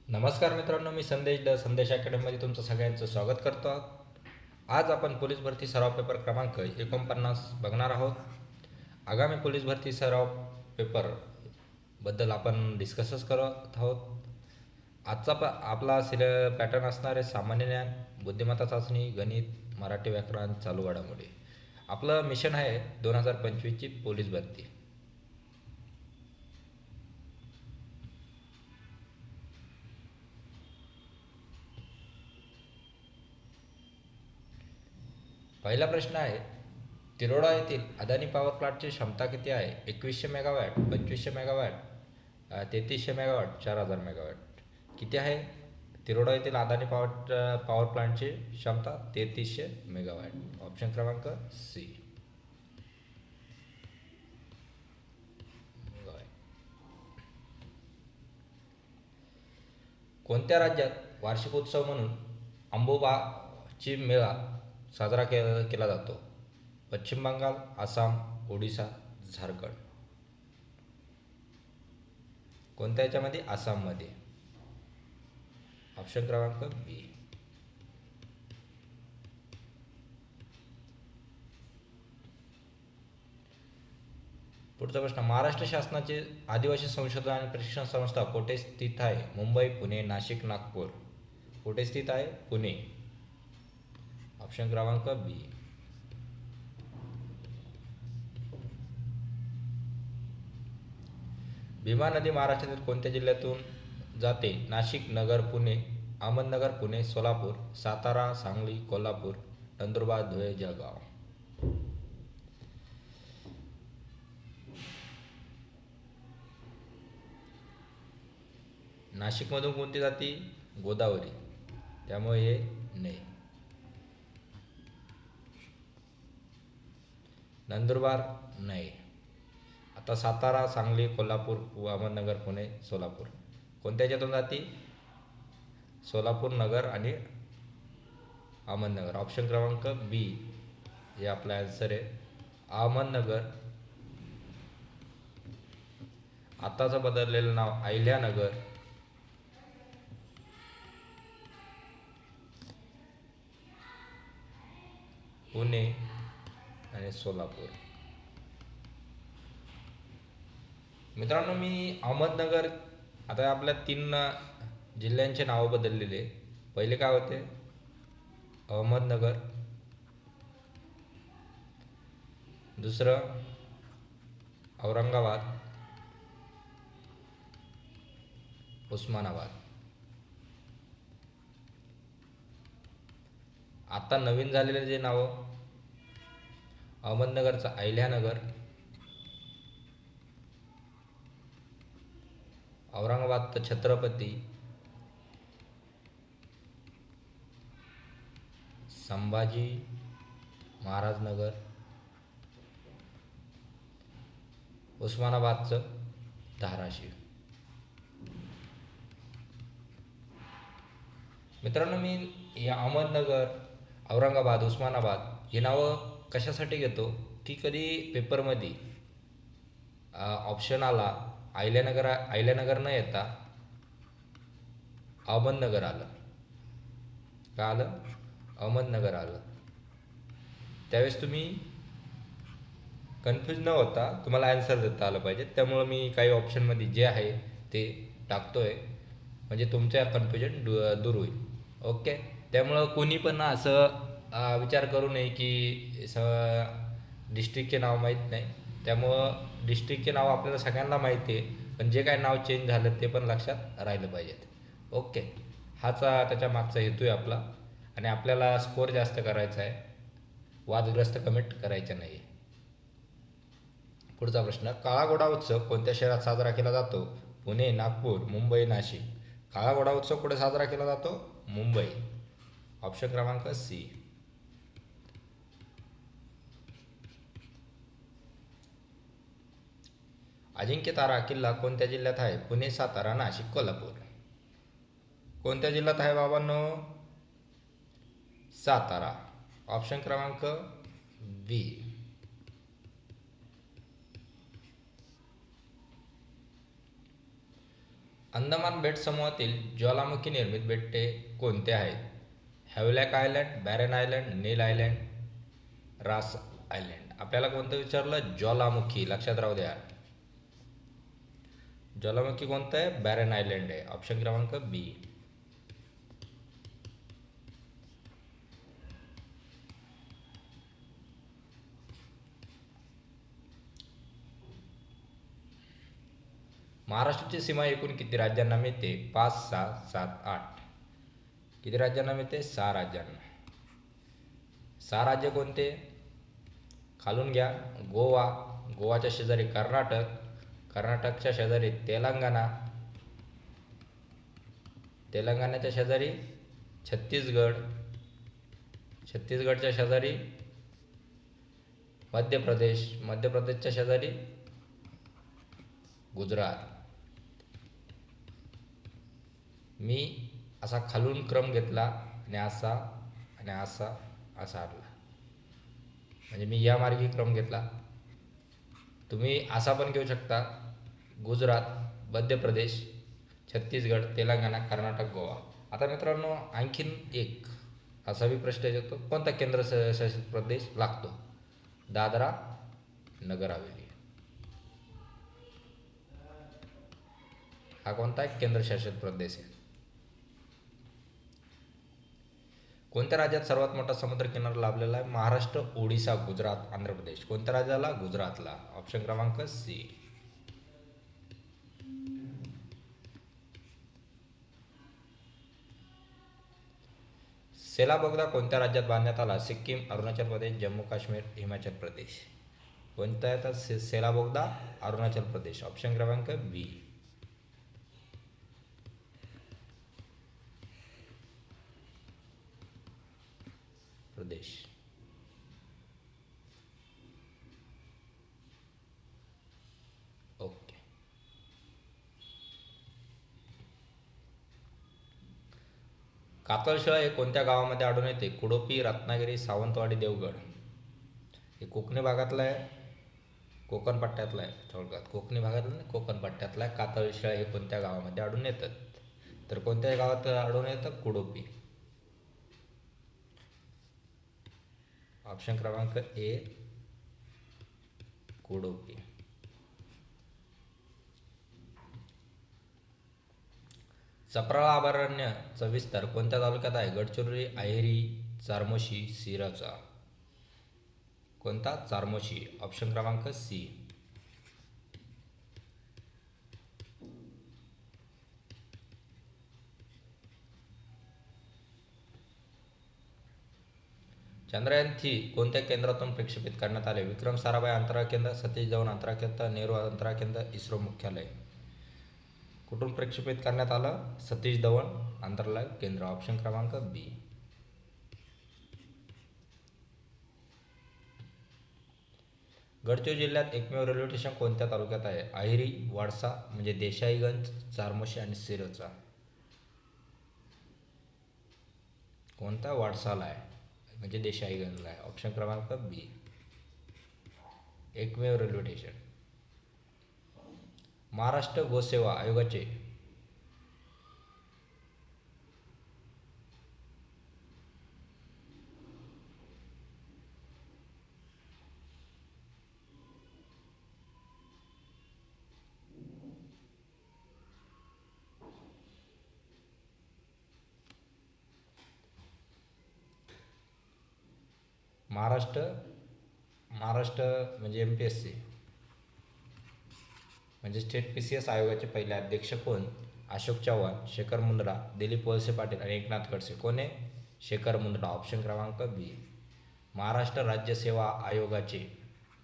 नमस्कार मित्रांनो, मी संदेश अकॅडमीमध्ये तुमचं सगळ्यांचं स्वागत करतो. आज आपण पोलीस भरती सराव पेपर क्रमांक 49 बघणार आहोत. आगामी पोलीस भरती सराव पेपरबद्दल आपण डिस्कसच करत आहोत. आजचा आपला पॅटर्न असणार आहे सामान्य ज्ञान, बुद्धिमत्ता चाचणी, गणित, मराठी व्याकरण, चालू घडामोडी. आपलं मिशन आहे 2025ची पोलीस भरती. पहिला प्रश्न आहे, तिरोडा येथील अदानी पॉवर प्लांटची क्षमता किती आहे? 2100 मेगावॅट, 2500 मेगावॅट, 3300 मेगावॅट, 4000 मेगावॅट. किती आहे तिरोडा येथील अदानी पॉवर प्लांटची क्षमता? 3300 मेगावॅट. ऑप्शन क्रमांक सी. कोणत्या राज्यात वार्षिक उत्सव म्हणून अंबुबाची मेळा साजरा केला जातो? पश्चिम बंगाल, आसाम, ओडिसा, झारखंड. कोणत्या याच्यामध्ये? आसाममध्ये. ऑप्शन क्रमांक बी. पुढचा प्रश्न, महाराष्ट्र शासनाची आदिवासी संशोधन आणि प्रशिक्षण संस्था कोठे स्थित आहे? मुंबई, पुणे, नाशिक, नागपूर. कोठे स्थित आहे? पुणे. ऑप्शन क्रमांक बी. भीमा नदी महाराष्ट्रातील कोणत्या जिल्ह्यातून जाते? नाशिक, नगर, पुणे, अहमदनगर, पुणे, सोलापूर, सातारा, सांगली, कोल्हापूर, नंदुरबार, धुळे, जळगाव. नाशिकमधून कोणती जाती? गोदावरी. त्यामुळे हे नाही. नंदुरबार नाही. आता सातारा, सांगली, कोल्हापूर, अहमदनगर, पुणे, सोलापूर. कोणत्या याच्यातून जाती? सोलापूर, नगर आणि अहमदनगर. ऑप्शन क्रमांक बी हे आपला आन्सर आहे. अहमदनगर आताचं बदललेलं नाव अहिल्यानगर. पुणे आणि सोलापूर. मित्रांनो, मी अहमदनगर, आता आपल्या 3 जिल्ह्यांचे नावं बदललेले. पहिले काय होते? अहमदनगर. दुसरं औरंगाबाद, उस्मानाबाद. आता नवीन झालेले जे नावं, अहमदनगरचं अहिल्यानगर, औरंगाबादचं छत्रपती संभाजी महाराज नगर, उस्मानाबादचं धाराशिव. मित्रांनो, मी या अहमदनगर, औरंगाबाद, उस्मानाबाद ही नावं कशासाठी घेतो की कधी पेपरमध्ये ऑप्शन आला, अहिल्यानगर न येता अहमदनगर आलं. का आलं? अहमदनगर आलं. त्यावेळेस तुम्ही कन्फ्यूज न होता तुम्हाला आन्सर देता आलं पाहिजे. त्यामुळं मी काही ऑप्शनमध्ये जे आहे ते टाकतोय, म्हणजे तुमच्या कन्फ्युजन दूर होईल. ओके. त्यामुळं कोणी पण असं विचार करू नये की डिस्ट्रिक्टचे नाव माहीत नाही. त्यामुळं डिस्ट्रिक्टचे नाव आपल्याला सगळ्यांना माहिती आहे, पण जे काय नाव चेंज झालं ते पण लक्षात राहिलं पाहिजेत. ओके. त्याच्या मागचा हेतू आहे आपला, आणि आपल्याला स्कोअर जास्त करायचा आहे, वादग्रस्त कमेंट करायच्या नाही. पुढचा प्रश्न, काळा घोडा उत्सव कोणत्या शहरात साजरा केला जातो? पुणे, नागपूर, मुंबई, नाशिक. काळा घोडा उत्सव कुठे साजरा केला जातो? मुंबई. ऑप्शन क्रमांक सी. अजिंक्यतारा किल्ला कोणत्या जिल्ह्यात आहे? पुणे, सातारा, नाशिक, कोल्हापूर. कोणत्या जिल्ह्यात आहे बाबांनो? सातारा. ऑप्शन क्रमांक बी. अंदमान बेट समूहातील ज्वालामुखी निर्मित बेटे कोणते आहेत? हॅवलॅक आयलँड, बॅरन आयलँड, नील आयलँड, रास आयलँड. आपल्याला कोणतं विचारलं? ज्वालामुखी. लक्षात राहू द्या. ज्वालामुखी कोणतं आहे? बॅरन आयलँड आहे. ऑप्शन क्रमांक बी. महाराष्ट्राची सीमा एकूण किती राज्यांना मिळते? 5, 6, 7, 8. किती राज्यांना मिळते? 6 राज्यांना. 6 राज्य कोणते? खालून घ्या. गोवा, गोवाच्या शेजारी कर्नाटक, कर्नाटकच्या शेजारी तेलंगणा, तेलंगणाच्या शेजारी छत्तीसगड, छत्तीसगडच्या शेजारी मध्य प्रदेश, मध्य प्रदेशच्या शेजारी गुजरात. मी असा खालून क्रम घेतला आणि असा आणि असा असा आला, म्हणजे मी या मार्गी क्रम घेतला. तुम्ही असा पण घेऊ शकता. गुजरात, मध्य प्रदेश, छत्तीसगड, तेलंगणा, कर्नाटक, गोवा. आता मित्रांनो आणखीन एक असा बी प्रश्न येतो, कोणता केंद्र शासित प्रदेश लागतो? दादरा नगर हवेली. हा कोणता केंद्रशासित प्रदेश आहे? कोणत्या राज्यात सर्वात मोठा समुद्र किनारा लाभलेला आहे? महाराष्ट्र, ओडिशा, गुजरात, आंध्र प्रदेश. कोणत्या राज्याला? गुजरातला. ऑप्शन क्रमांक सी. सेला बोगदा कोणत्या राज्यात बांधण्यात आला? सिक्कीम, अरुणाचल प्रदेश, जम्मू काश्मीर, हिमाचल प्रदेश. कोणता येतात? सेला बोगदा अरुणाचल प्रदेश. ऑप्शन क्रमांक बी. प्रदेश. ओके. कातळशिळा हे कोणत्या गावामध्ये आढळून येते? कुडोपी, रत्नागिरी, सावंतवाडी, देवगड. हे कोकणी भागातलं आहे, कोकण पट्ट्यातलं आहे. थोडक्यात कोकणी भागातलं नाही, कोकण पट्ट्यातलं आहे. कातळशिळा हे कोणत्या गावामध्ये आढळून येतात? तर कोणत्या गावात आढळून येतं? कुडोपी. ऑप्शन क्रमांक ए, कुडोपी. चपराळा अभयारण्याचा विस्तार कोणत्या तालुक्यात आहे? गडचिरोली, अहेरी, चार्मोशी, सिराचा. कोणता? चार्मोशी. ऑप्शन क्रमांक सी. चंद्रयान-3 कोणत्या केंद्रातून प्रक्षेपित करण्यात आले? विक्रम साराभाई अंतराळ केंद्र, सतीश धवन अंतराळ केंद्र, नेहरू अंतराळ केंद्र, इस्रो मुख्यालय. कुठून प्रक्षेपित करण्यात आलं? सतीश धवन अंतराळ केंद्र. ऑप्शन क्रमांक बी. गडचिरोली जिल्ह्यात एकमेव रेल्वे स्टेशन कोणत्या तालुक्यात आहे? अहेरी, वाडसा म्हणजे देसाईगंज, चार्मोशी आणि सिरोचा. कोणता? वाडसाला आहे म्हणजे देसाईगंजला आहे. ऑप्शन क्रमांक बी. एकमेव रेल्वे स्टेशन. महाराष्ट्र गोसेवा आयोगाचे महाराष्ट्र म्हणजे MPSC म्हणजे स्टेट PCS आयोगाचे पहिले अध्यक्ष कोण? अशोक चव्हाण, शेखर मुंदडा, दिलीप वळसे पाटील आणि एकनाथ खडसे. कोण आहे? शेखर मुंदडा. ऑप्शन क्रमांक बी. महाराष्ट्र राज्य सेवा आयोगाचे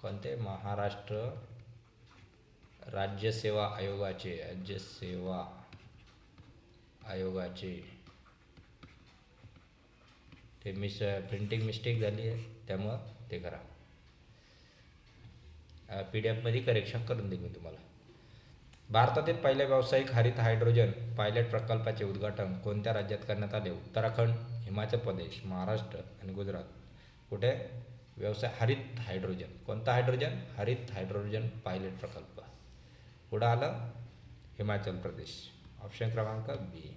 कोणते? महाराष्ट्र राज्य सेवा आयोगाचे ते प्रिंटिंग मिस्टेक झाली आहे त्यामुळं ते करा. PDF मध्ये करेक्शन करून देईन मी तुम्हाला. भारतातील पहिल्या व्यावसायिक हरित हायड्रोजन पायलट प्रकल्पाचे उद्घाटन कोणत्या राज्यात करण्यात आले? उत्तराखंड, हिमाचल प्रदेश, महाराष्ट्र आणि गुजरात. कुठे? हरित हायड्रोजन. कोणता हायड्रोजन? हरित हायड्रोजन पायलट प्रकल्प. कुठं आलं? हिमाचल प्रदेश. ऑप्शन क्रमांक बी.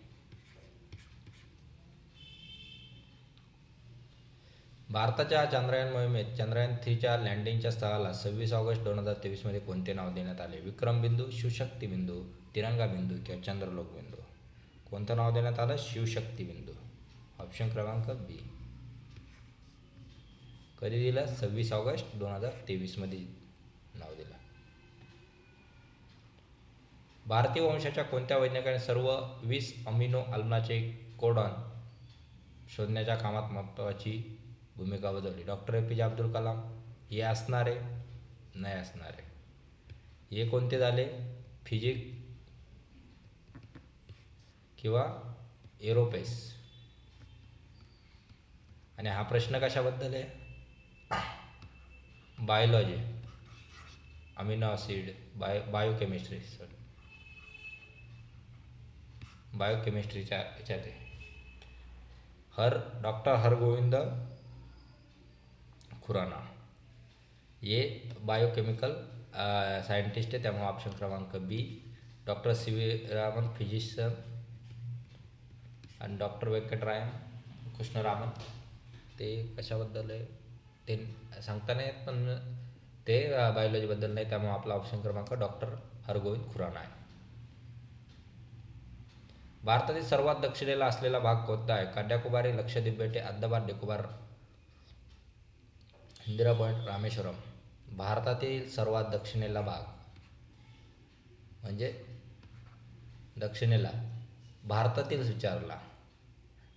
भारताच्या चांद्रयान मोहिमेत चंद्रयान-3च्या लँडिंगच्या स्थळाला 26 ऑगस्ट 2023 कोणते नाव देण्यात आले? विक्रम बिंदू, शिवशक्ती बिंदू, तिरंगा बिंदू किंवा चंद्रलोक बिंदू? कोणतं नाव देण्यात आलं? शिवशक्ती बिंदू. ऑप्शन क्रमांक बी. कधी दिलं? 26 ऑगस्ट 2023 नाव दिलं. भारतीय वंशाच्या कोणत्या वैज्ञानिकाने सर्व 20 अमिनो आम्लाचे कोडॉन शोधण्याच्या कामात महत्त्वाची भूमिका बजावली? Doctor APJ Abdul Kalam. हे असणारे नाही असणारे. हे कोणते झाले? फिजिक किंवा एरोपेस. आणि हा प्रश्न कशाबद्दल आहे? बायोलॉजी, अमिनो ॲसिड, बायोकेमिस्ट्री बायोकेमिस्ट्रीच्या याच्यात आहे. डॉक्टर हरगोविंद खुराना हे बायोकेमिकल सायंटिस्ट आहे, त्यामुळे ऑप्शन क्रमांक बी. डॉक्टर CV रामन फिजिशियन आणि डॉक्टर व्यंकटरायन कृष्णरामन ते कशाबद्दल आहे ते सांगता नाही येत, पण ते बायोलॉजीबद्दल नाही, त्यामुळे आपला ऑप्शन क्रमांक डॉक्टर हरगोविंद खुराना आहे. भारतातील सर्वात दक्षिणेला असलेला भाग कोणता आहे? कन्याकुमारी, लक्षद्वीप बेटे, अंदमान निकोबार, इंदिरा पॉईंट, रामेश्वरम. भारतातील सर्वात दक्षिणेला भाग म्हणजे दक्षिणेला भारतातीलच विचारला,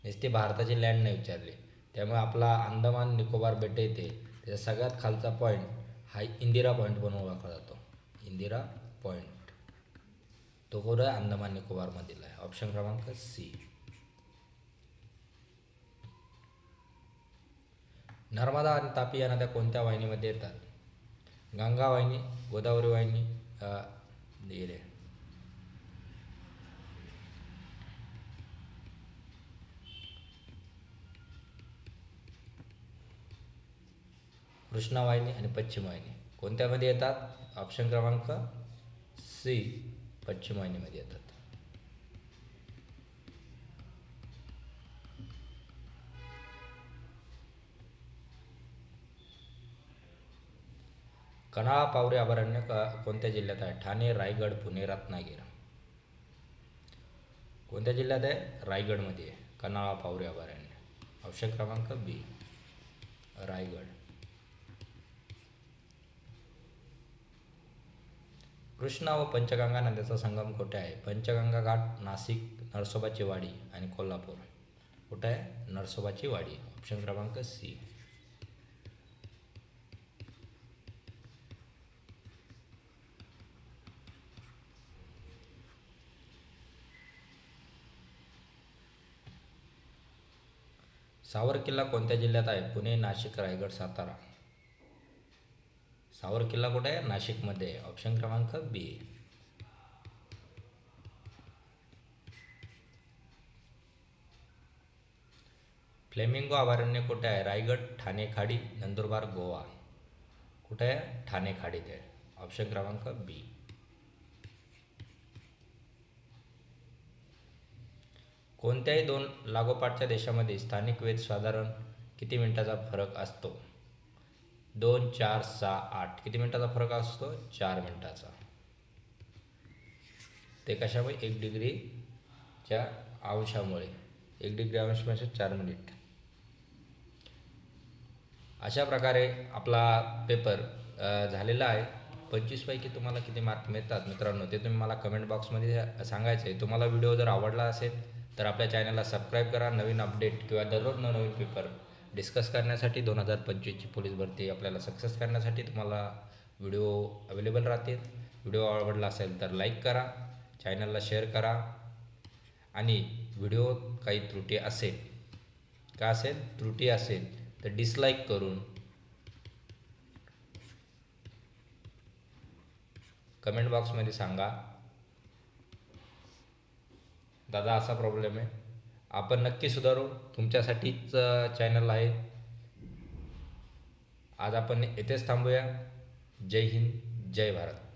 नुसती भारताची लँड नाही विचारली. त्यामुळे आपला अंदमान निकोबार बेटे येते, त्याचा सगळ्यात खालचा पॉईंट हा इंदिरा पॉईंट म्हणून ओळखला जातो. इंदिरा पॉईंट तो कुठं आहे? अंदमान निकोबारमधील आहे. ऑप्शन क्रमांक सी. नर्मदा आणि तापी या नद्या कोणत्या वाहिनीमध्ये येतात? गंगा वाहिनी, गोदावरी वाहिनी, कृष्णा वाहिनी आणि पश्चिम वाहिनी कोणत्यामध्ये येतात? ऑप्शन क्रमांक सी. पश्चिम वाहिनीमध्ये येतात. कन्हाळा पावरी अभयारण्य कोणत्या जिल्ह्यात आहे? ठाणे, रायगड, पुणे, रत्नागिरी. कोणत्या जिल्ह्यात आहे? रायगडमध्ये आहे कन्हाळा पावरी अभयारण्य. ऑप्शन क्रमांक बी. रायगड. कृष्णा व पंचगंगा नद्याचा संगम कुठे आहे? पंचगंगा घाट, नाशिक, नरसोबाची वाडी आणि कोल्हापूर. कुठे आहे? नरसोबाची वाडी. ऑप्शन क्रमांक सी. सावर किल्ला कोणत्या जिल्ह्यात आहे? पुणे, नाशिक, रायगड, सातारा. सावर किल्ला कुठे आहे? नाशिकमध्ये. ऑप्शन क्रमांक बी. फ्लेमिंगो अभयारण्य कुठे आहे? रायगड, ठाणे खाडी, नंदुरबार, गोवा. कुठे आहे? ठाणे खाडीत आहे. ऑप्शन क्रमांक बी. कोणत्याही दोन लागोपाठच्या देशामध्ये स्थानिक वेध साधारण किती मिनिटाचा फरक असतो? 2, 4, 6, 8. किती मिनिटाचा फरक असतो? 4 मिनिटाचा. ते कशामुळे? 1 डिग्रीच्या अंशामुळे. 1 डिग्री अंश म्हणजे 4 मिनिट. अशा प्रकारे आपला पेपर झालेला आहे. 25 पैकी तुम्हाला किती मार्क मिळतात मित्रांनो ते तुम्ही मला कमेंट बॉक्समध्ये सांगायचं आहे. तुम्हाला व्हिडिओ जर आवडला असेल तर आपल्या चॅनलला सबस्क्राईब करा. नवीन अपडेट किंवा दररोज नवीन पेपर डिस्कस करण्यासाठी 2025ची पोलीस भरती आपल्याला सक्सेस करण्यासाठी तुम्हाला व्हिडिओ अवेलेबल राहतील. व्हिडिओ आवडला असेल तर लाईक करा, चॅनलला शेअर करा आणि व्हिडिओ काही त्रुटी असेल त्रुटी असेल तर डिसलाईक करून कमेंट बॉक्समध्ये सांगा, दादा असा प्रॉब्लेम आहे. आपण नक्की सुधारू. तुमच्यासाठीच चॅनल आहे. आज आपण येथेच थांबूया. जय हिंद, जय भारत.